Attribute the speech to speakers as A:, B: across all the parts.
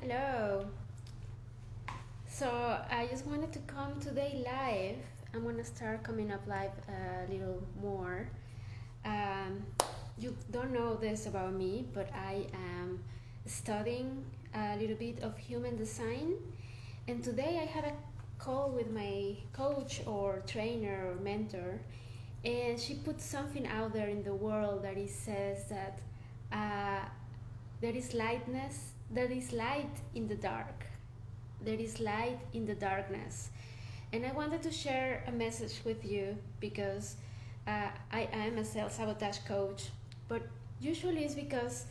A: Hello. So I just wanted to come today live. I'm gonna start coming up live a little more. Um, you don't know this about me, but I am studying a little bit of human design. And today I had a call with my coach or trainer or mentor, and she put something out there in the world that it says that uh, there is lightness, there is light in the dark, there is light in the darkness. And I wanted to share a message with you because I am a self sabotage coach, but usually it's because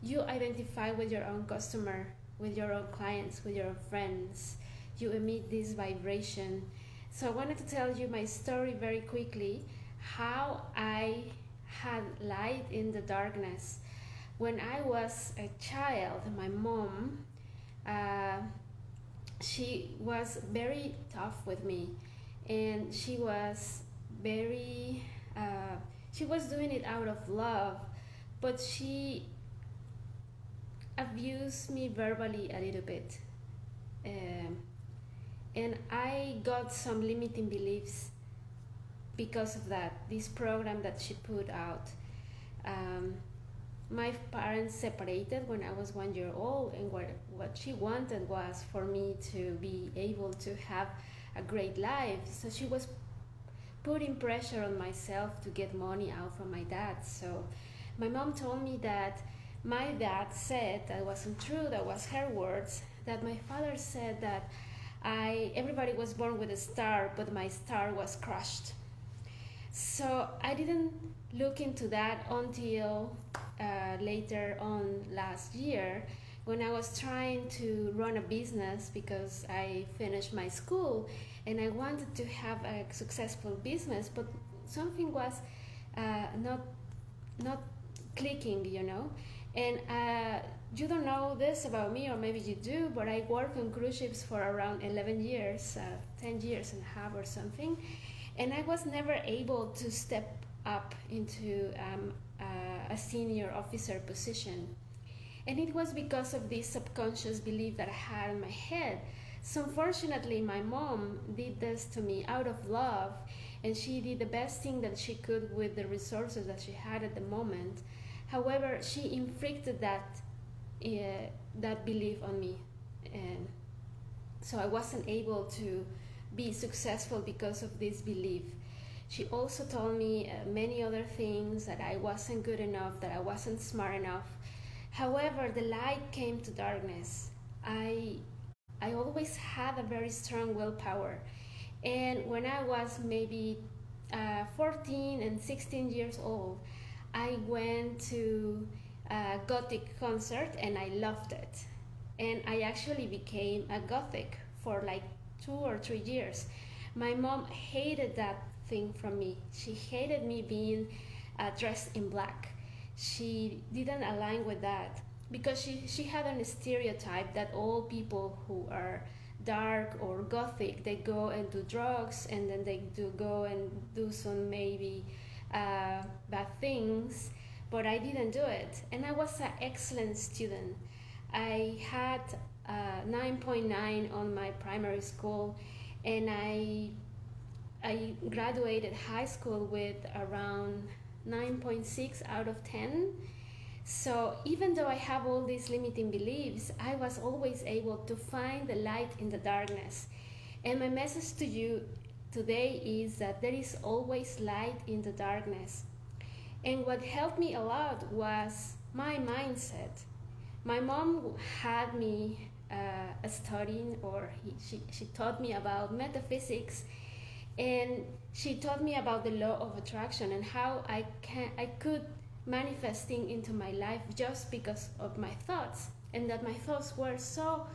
A: you identify with your own customer, with your own clients, with your own friends. You emit this vibration. So I wanted to tell you my story very quickly, how I had light in the darkness. When I was a child, my mom, uh, she was very tough with me, and very, she was doing it out of love, but she abused me verbally a little bit. Um, and I got some limiting beliefs because of that, this program that she put out. Um, my parents separated when I was 1 year old, and what she wanted was for me to be able to have a great life. So she was putting pressure on myself to get money out from my dad. So my mom told me that my dad said, that wasn't true, that was her words, that my father said that everybody was born with a star, but my star was crushed. So I didn't look into that until later on last year, when I was trying to run a business because I finished my school and I wanted to have a successful business, but something was not clicking, And you don't know this about me, or maybe you do, but I worked on cruise ships for around 11 years, 10 years and a half or something, and I was never able to step up into a senior officer position. And it was because of this subconscious belief that I had in my head. So unfortunately, my mom did this to me out of love, and she did the best thing that she could with the resources that she had at the moment. However, she inflicted that belief on me, and so I wasn't able to be successful because of this belief. She also told me many other things, that I wasn't good enough, that I wasn't smart enough. However, the light came to darkness. I always had a very strong willpower. And when I was maybe 14 and 16 years old, I went to a Gothic concert and I loved it. And I actually became a Gothic for like 2 or 3 years. My mom hated that thing from me. She hated me being dressed in black. She didn't align with that because she had a stereotype that all people who are dark or gothic, they go and do drugs, and then they do go and do some maybe bad things, but I didn't do it, and I was an excellent student. I had 9.9 on my primary school, and I graduated high school with around 9.6 out of 10. So even though I have all these limiting beliefs, I was always able to find the light in the darkness. And my message to you today is that there is always light in the darkness. And what helped me a lot was my mindset. My mom had me studying, or she taught me about metaphysics, and she taught me about the law of attraction and how I could manifesting into my life just because of my thoughts, and that my thoughts were so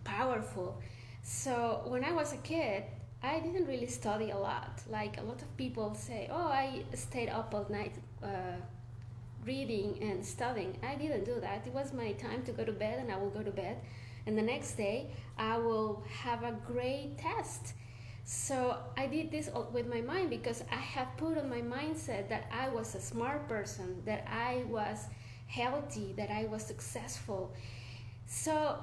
A: powerful. So when I was a kid, I didn't really study a lot. Like a lot of people say, oh, I stayed up all night reading and studying. I didn't do that. It was my time to go to bed, and I will go to bed, and the next day I will have a great test. So I did this with my mind because I have put on my mindset that I was a smart person, that I was healthy, that I was successful. So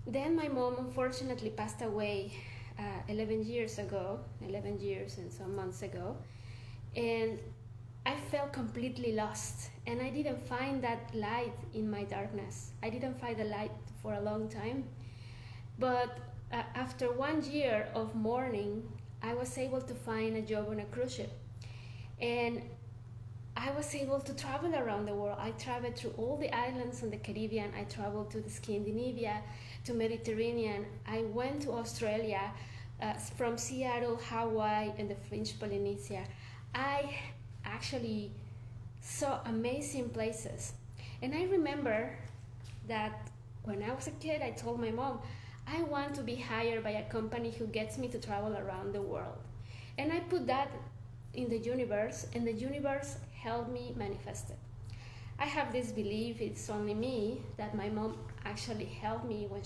A: then my mom unfortunately passed away 11 years ago, 11 years and some months ago. And I felt completely lost, and I didn't find that light in my darkness. I didn't find the light for a long time. But after 1 year of mourning, I was able to find a job on a cruise ship. And I was able to travel around the world. I traveled through all the islands in the Caribbean. I traveled to the Scandinavia, to Mediterranean. I went to Australia, from Seattle, Hawaii, and the French Polynesia. I actually saw amazing places. And I remember that when I was a kid, I told my mom, I want to be hired by a company who gets me to travel around the world. And I put that in the universe, and the universe helped me manifest it. I have this belief, it's only me, that my mom actually helped me when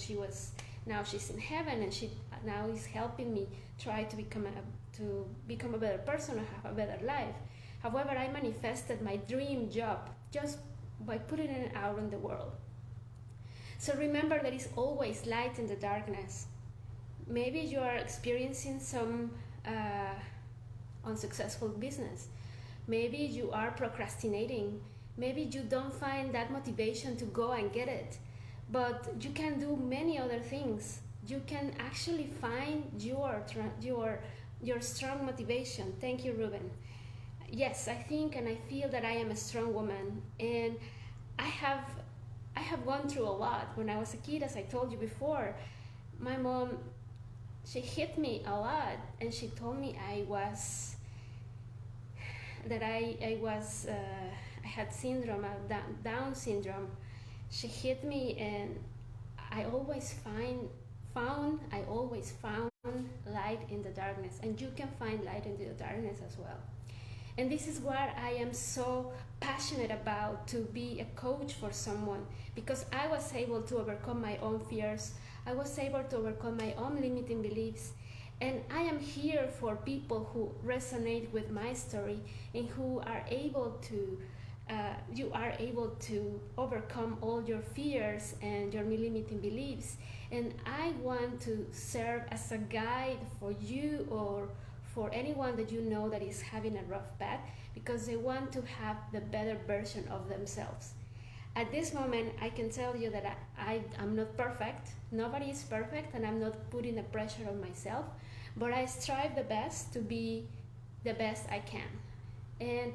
A: now she's in heaven, and she now is helping me try to become a better person or have a better life. However, I manifested my dream job just by putting it out in the world. So remember, there is always light in the darkness. Maybe you are experiencing some unsuccessful business. Maybe you are procrastinating. Maybe you don't find that motivation to go and get it. But you can do many other things. You can actually find your strong motivation. Thank you, Ruben. Yes, I think and I feel that I am a strong woman, and I have gone through a lot. When I was a kid, as I told you before, my mom, she hit me a lot, and she told me I had syndrome, Down syndrome. She hit me, and I always found light in the darkness, and you can find light in the darkness as well. And this is what I am so passionate about, to be a coach for someone, because I was able to overcome my own fears. I was able to overcome my own limiting beliefs. And I am here for people who resonate with my story and who are able to, you are able to overcome all your fears and your limiting beliefs. And I want to serve as a guide for you or for anyone that you know that is having a rough path, because they want to have the better version of themselves. At this moment, I can tell you that I'm not perfect. Nobody is perfect, and I'm not putting the pressure on myself, but I strive the best to be the best I can. And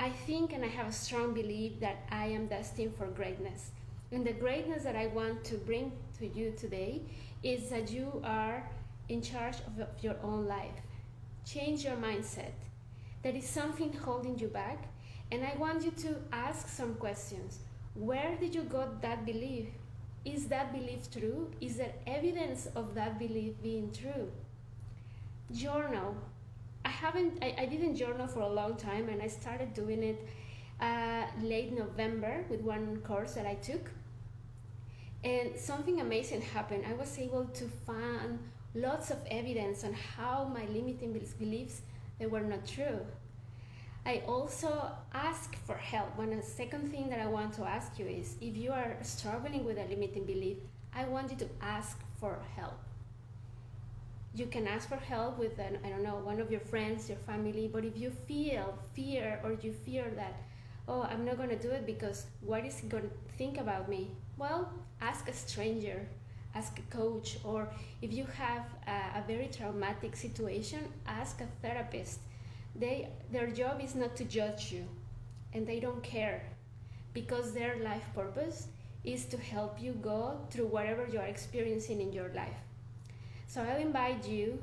A: I think and I have a strong belief that I am destined for greatness. And the greatness that I want to bring to you today is that you are in charge of your own life. Change your mindset. There is something holding you back, and I want you to ask some questions. Where did you got that belief? Is that belief true? Is there evidence of that belief being true? Journal. I didn't journal for a long time, and I started doing it late November with one course that I took. And something amazing happened. I was able to find lots of evidence on how my limiting beliefs, they were not true. I also ask for help. One second thing that I want to ask you is, if you are struggling with a limiting belief, I want you to ask for help. You can ask for help with, one of your friends, your family, but if you feel fear, or you fear that, oh, I'm not going to do it because what is he going to think about me? Well, ask a stranger, ask a coach, or if you have a very traumatic situation, ask a therapist. Their job is not to judge you, and they don't care, because their life purpose is to help you go through whatever you are experiencing in your life. So I invite you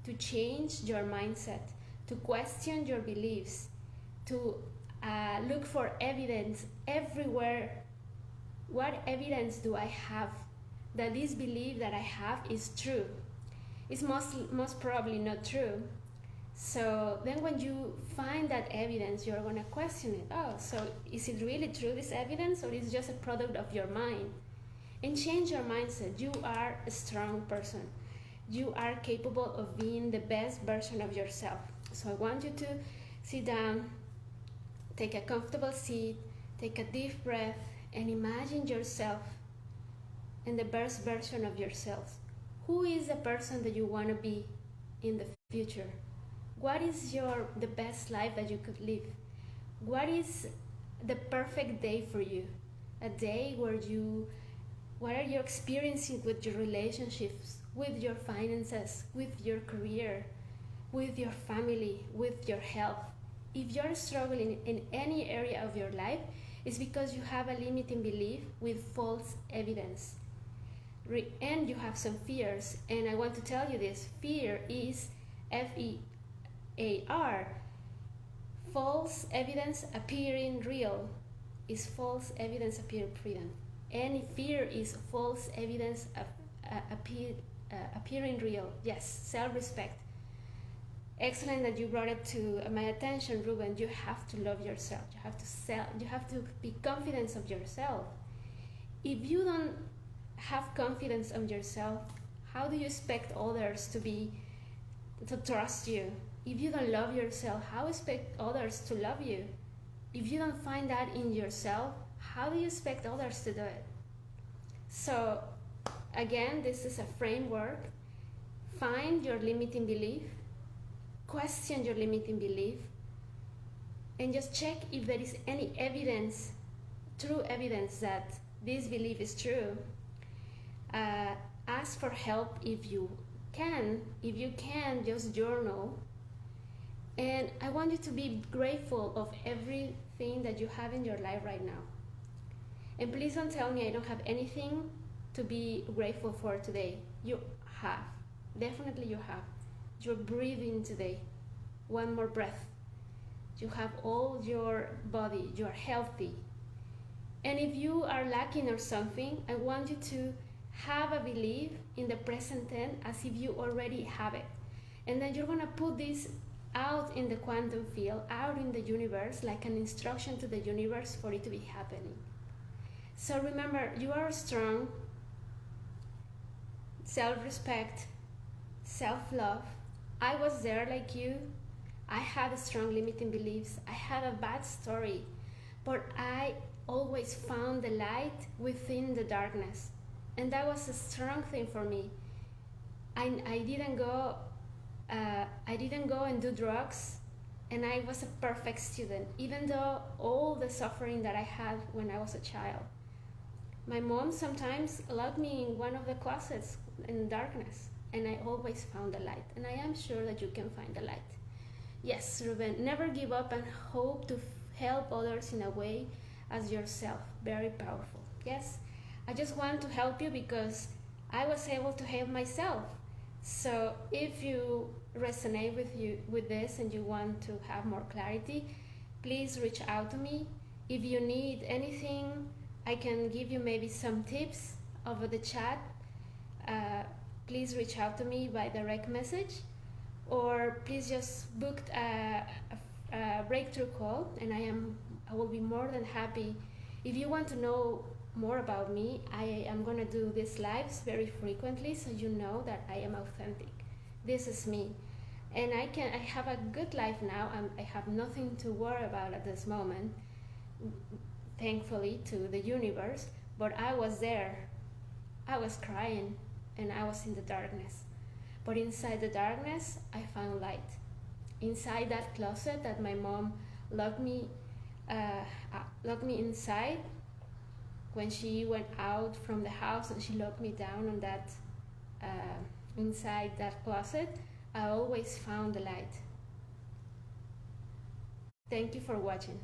A: to change your mindset, to question your beliefs, to look for evidence everywhere. What evidence do I have that this belief that I have is true? It's most probably not true. So then when you find that evidence, you're going to question it. Oh, so is it really true, this evidence, or is it just a product of your mind? And change your mindset. You are a strong person. You are capable of being the best version of yourself. So I want you to sit down, take a comfortable seat, Take a deep breath and imagine yourself and the best version of yourself. Who is the person that you want to be in the future? What is the best life that you could live? What is the perfect day for you? A day where what are you experiencing with your relationships, with your finances, with your career, with your family, with your health? If you're struggling in any area of your life, it's because you have a limiting belief with false evidence. And you have some fears, and I want to tell you this. Fear is FEAR. False evidence appearing real is false evidence appearing real. Any fear is false evidence appearing real. Yes, self-respect. Excellent that you brought it to my attention, Ruben. You have to love yourself. You have to be confident of yourself. If you don't have confidence in yourself, how do you expect others to trust you? If you don't love yourself, how expect others to love you? If you don't find that in yourself, how do you expect others to do it? So again, this is a framework. Find your limiting belief, question your limiting belief, and just check if there is any evidence, true evidence that this belief is true. Ask for help if you can. If you can, just journal. And I want you to be grateful of everything that you have in your life right now. And please don't tell me I don't have anything to be grateful for today. You have. Definitely you have. You're breathing today. One more breath. You have all your body. You're healthy. And if you are lacking or something, I want you to have a belief in the present tense as if you already have it. And then you're going to put this out in the quantum field, out in the universe, like an instruction to the universe for it to be happening. So remember, you are strong. Self-respect, self-love. I was there like you. I had strong limiting beliefs. I had a bad story, but I always found the light within the darkness. And that was a strong thing for me. I didn't go and do drugs, and I was a perfect student, even though all the suffering that I had when I was a child. My mom sometimes locked me in one of the closets in the darkness, and I always found the light, and I am sure that you can find the light. Yes, Ruben, never give up and hope to help others in a way as yourself. Very powerful. Yes, I just want to help you because I was able to help myself. So if you resonate with this and you want to have more clarity, please reach out to me. If you need anything, I can give you maybe some tips over the chat. Please reach out to me by direct message, or please just book a breakthrough call, and I will be more than happy. If you want to know more about me, I am going to do these lives very frequently, so you know that I am authentic. This is me, and I have a good life now. I have nothing to worry about at this moment, thankfully to the universe. But I was there, I was crying, and I was in the darkness. But inside the darkness, I found light. Inside that closet that my mom locked me inside, when she went out from the house and she locked me down on that inside that closet, I always found the light. Thank you for watching.